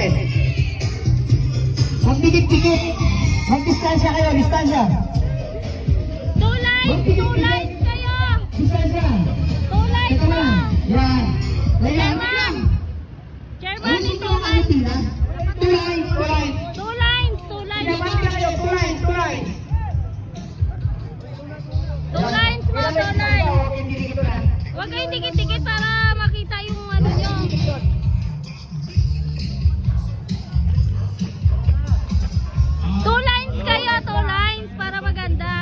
test. Magdikit-dikit. Magdistansya kayo, distansya. Two lines kayo. Distansya. Two lines Ito pa. lang. Yan. Ayan. Chairman. Chairman, Ano two ito ang lines. pila? Two lines, two lines. Two lines, two lines. Dapat kayo, two lines, two lines. Two lines mo, two lines. Huwag kayong dikit-dikit para makita yung ano nyo. Two lines kayo, two lines para maganda.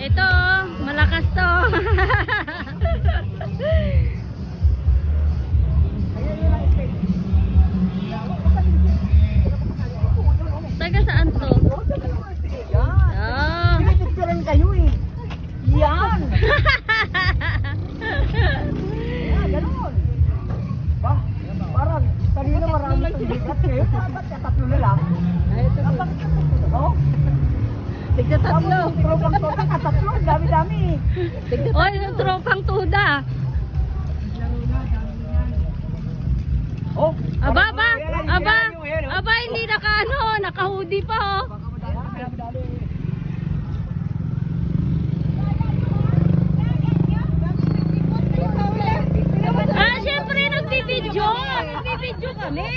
Ito, oh, malakas to. Taga saan to? Ah. Pinipicturean kayo eh. Yan. Ganon. Ba, parang kanina marami itong bigat kayo. Dapat katatlo na lang. Dapat katatlo. Oh? Tigda tatlo. Tropang total katatlo. Ang dami-dami. Oy, yung tropang tuda. Oh, Aba, hindi naka-hoodie pa oh. Ah, syempre nagbibidyo kami.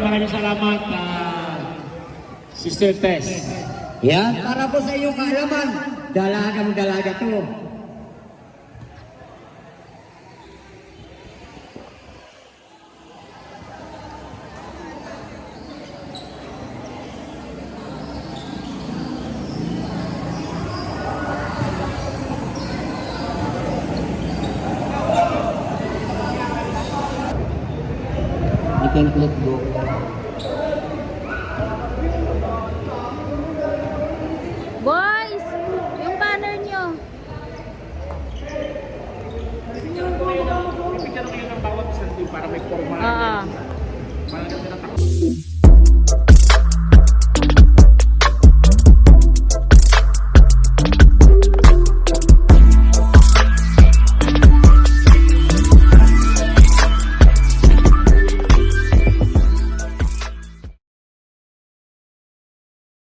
Maraming salamat, Sister Tess. yan, para po sa iyong kaalaman, dalagang-dalaga to. You can click go.